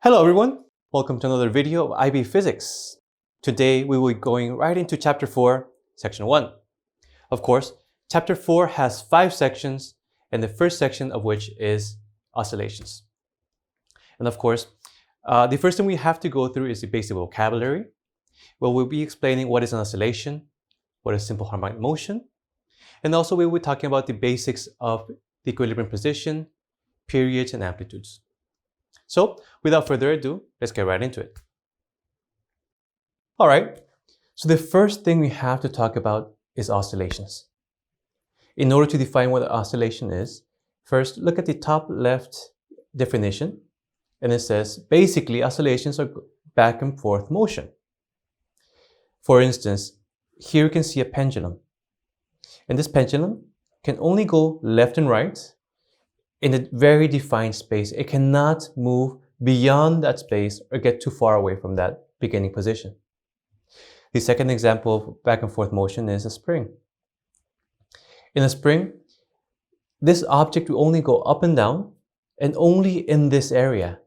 Hello everyone, welcome to another video of IB Physics. Today we will be going right into Chapter 4, Section 1. Of course, Chapter 4 has 5 sections, and the first section of which is oscillations. And of course, the first thing we have to go through is the basic vocabulary, where we'll be explaining what is an oscillation, what is simple harmonic motion, and also we will be talking about the basics of the equilibrium position, periods, and amplitudes. So, without further ado, let's get right into it. Alright, so the first thing we have to talk about is oscillations. In order to define what an oscillation is, first look at the top left definition, and it says basically oscillations are back and forth motion. For instance, here you can see a pendulum, and this pendulum can only go left and right in a very defined space. It cannot move beyond that space or get too far away from that beginning position. The second example of back and forth motion is a spring. In a spring, this object will only go up and down and only in this area.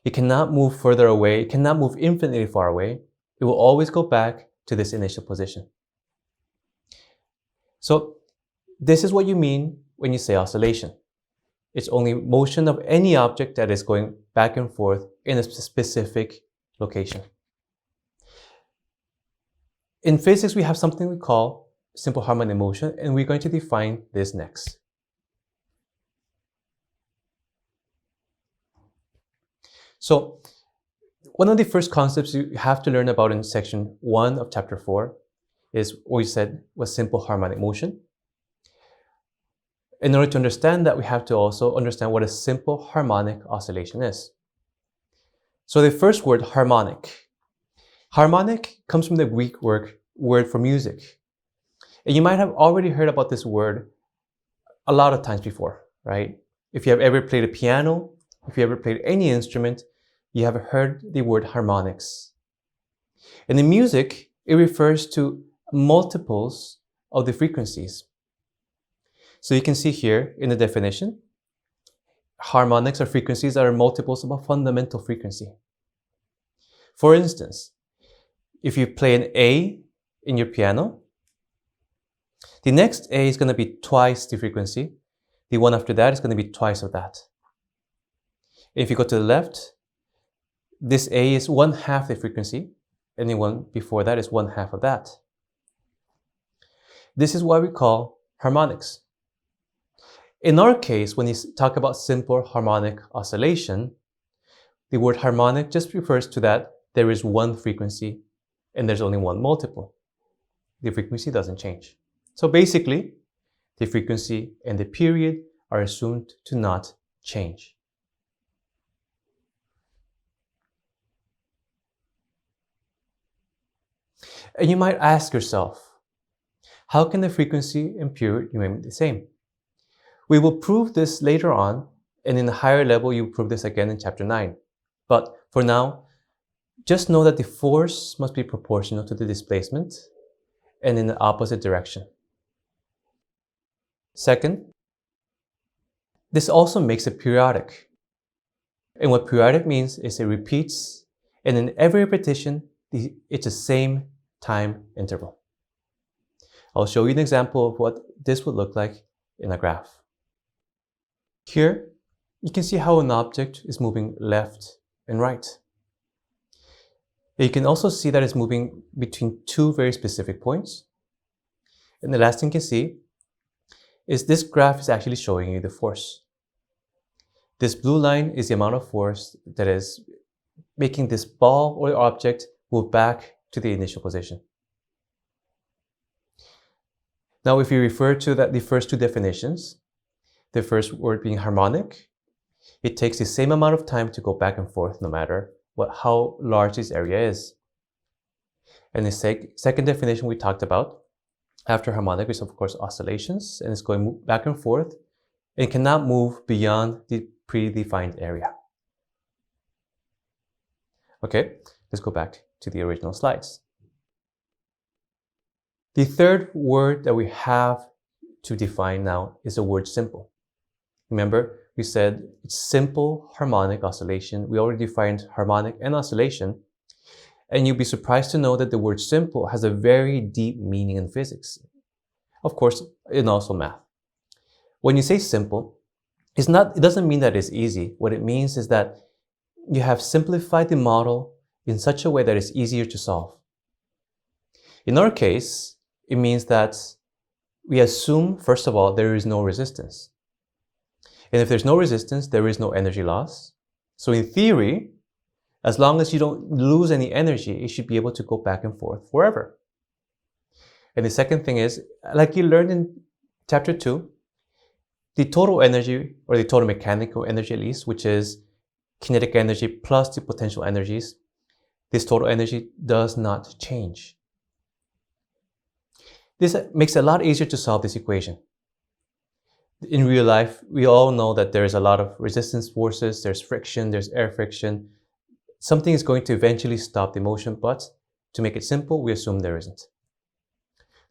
It cannot move further away. It cannot move infinitely far away. It will always go back to this initial position. So this is what you mean when you say oscillation. It's only motion of any object that is going back and forth in a specific location. In physics, we have something we call simple harmonic motion, and we're going to define this next. So, one of the first concepts you have to learn about in section 1 of chapter 4 is what we said was simple harmonic motion. In order to understand that, we have to also understand what a simple harmonic oscillation is. So the first word, harmonic. Harmonic comes from the Greek word for music. And you might have already heard about this word a lot of times before, right? If you have ever played a piano, if you ever played any instrument, you have heard the word harmonics. And in music, it refers to multiples of the frequencies. So you can see here in the definition, harmonics are frequencies that are multiples of a fundamental frequency. For instance, if you play an A in your piano, the next A is going to be twice the frequency. The one after that is going to be twice of that. If you go to the left, this A is 1/2 the frequency, and the one before that is 1/2 of that. This is what we call harmonics. In our case, when you talk about simple harmonic oscillation, the word harmonic just refers to that there is one frequency and there's only one multiple. The frequency doesn't change. So basically, the frequency and the period are assumed to not change. And you might ask yourself, how can the frequency and period remain the same? We will prove this later on, and in a higher level, you prove this again in chapter 9. But for now, just know that the force must be proportional to the displacement and in the opposite direction. Second, this also makes it periodic. And what periodic means is it repeats, and in every repetition, it's the same time interval. I'll show you an example of what this would look like in a graph. Here, you can see how an object is moving left and right. You can also see that it's moving between two very specific points. And the last thing you can see is this graph is actually showing you the force. This blue line is the amount of force that is making this ball or object move back to the initial position. Now, if you refer to the first two definitions, the first word being harmonic, it takes the same amount of time to go back and forth no matter how large this area is. And the second definition we talked about after harmonic is of course oscillations, and it's going back and forth and cannot move beyond the predefined area. Okay, let's go back to the original slides. The third word that we have to define now is the word simple. Remember, we said it's simple harmonic oscillation. We already defined harmonic and oscillation. And you'll be surprised to know that the word simple has a very deep meaning in physics. Of course, in also math. When you say simple, it doesn't mean that it's easy. What it means is that you have simplified the model in such a way that it's easier to solve. In our case, it means that we assume, first of all, there is no resistance. And if there's no resistance, there is no energy loss. So in theory, as long as you don't lose any energy, it should be able to go back and forth forever. And the second thing is, like you learned in chapter 2, the total energy, or the total mechanical energy at least, which is kinetic energy plus the potential energies, this total energy does not change. This makes it a lot easier to solve this equation. In real life, we all know that there's a lot of resistance forces, there's friction, there's air friction. Something is going to eventually stop the motion, but to make it simple, we assume there isn't.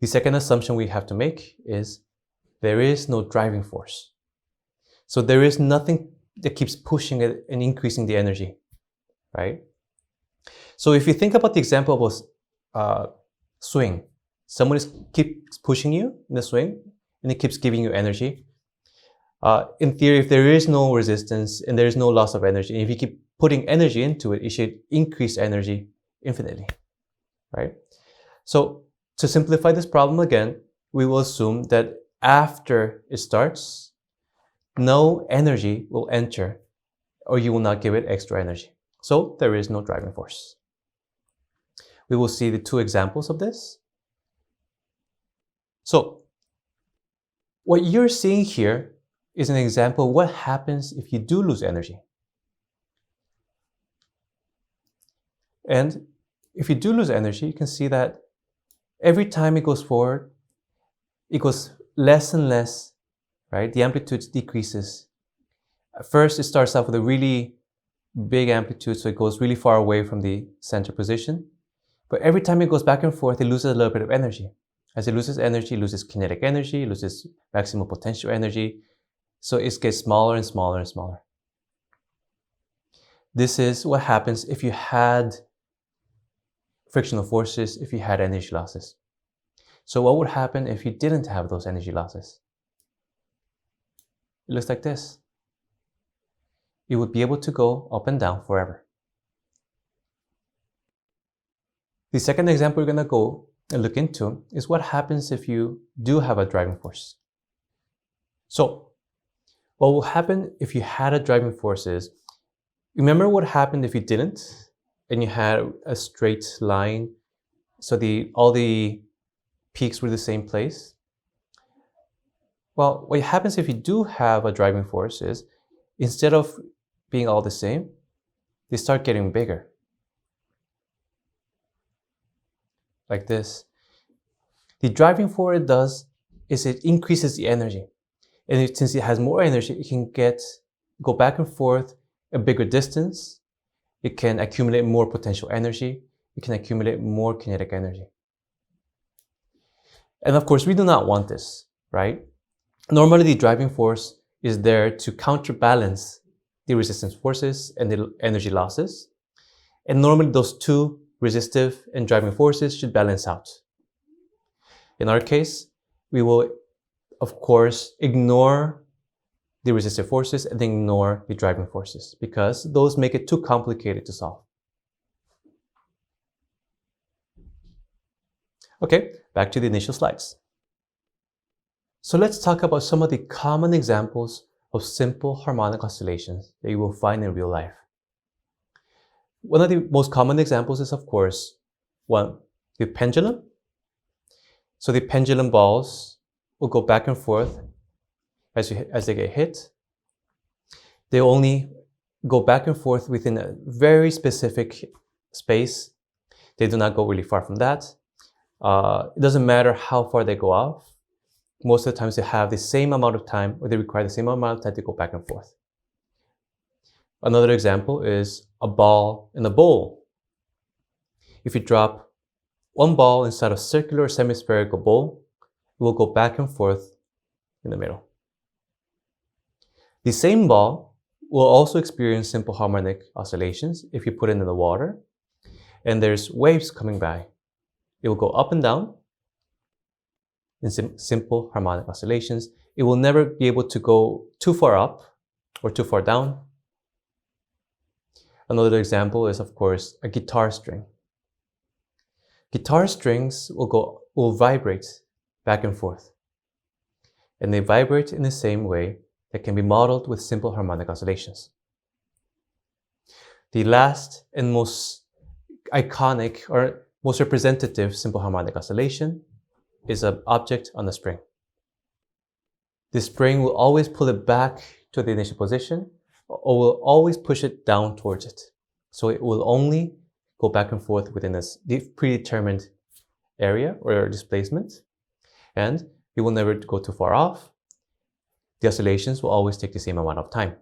The second assumption we have to make is there is no driving force. So there is nothing that keeps pushing it and increasing the energy, right? So if you think about the example of a swing, someone keeps pushing you in the swing and it keeps giving you energy. In theory, if there is no resistance and there is no loss of energy, and if you keep putting energy into it, it should increase energy infinitely, right? So to simplify this problem again, we will assume that after it starts, no energy will enter or you will not give it extra energy. So there is no driving force. We will see the two examples of this. So what you're seeing here is an example of what happens if you do lose energy. And if you do lose energy, you can see that every time it goes forward, it goes less and less, right? The amplitude decreases. At first, it starts off with a really big amplitude, so it goes really far away from the center position. But every time it goes back and forth, it loses a little bit of energy. As it loses energy, it loses kinetic energy, it loses maximum potential energy. So it gets smaller and smaller and smaller. This is what happens if you had frictional forces, if you had energy losses. So what would happen if you didn't have those energy losses? It looks like this. You would be able to go up and down forever. The second example we're going to go and look into is what happens if you do have a driving force. So what will happen if you had a driving force is, remember what happened if you didn't and you had a straight line, so all the peaks were the same place? Well, what happens if you do have a driving force is, instead of being all the same, they start getting bigger. Like this. The driving force it does is it increases the energy. And since it has more energy, it can go back and forth a bigger distance. It can accumulate more potential energy. It can accumulate more kinetic energy. And of course, we do not want this, right? Normally, the driving force is there to counterbalance the resistance forces and the energy losses. And normally, those two, resistive and driving forces, should balance out. In our case, we will, of course, ignore the resistive forces and ignore the driving forces because those make it too complicated to solve. Okay, back to the initial slides. So let's talk about some of the common examples of simple harmonic oscillations that you will find in real life. One of the most common examples is, of course, the pendulum. So the pendulum balls will go back and forth as they get hit. They only go back and forth within a very specific space. They do not go really far from that. It doesn't matter how far they go off. Most of the times they have the same amount of time, or they require the same amount of time to go back and forth. Another example is a ball in a bowl. If you drop one ball inside a circular semi-spherical bowl, it will go back and forth in the middle. The same ball will also experience simple harmonic oscillations if you put it in the water and there's waves coming by. It will go up and down in simple harmonic oscillations. It will never be able to go too far up or too far down. Another example is, of course, a guitar string. Guitar strings will vibrate back and forth. And they vibrate in the same way that can be modeled with simple harmonic oscillations. The last and most iconic or most representative simple harmonic oscillation is an object on the spring. The spring will always pull it back to the initial position or will always push it down towards it. So it will only go back and forth within this predetermined area or displacement, and it will never go too far off. The oscillations will always take the same amount of time.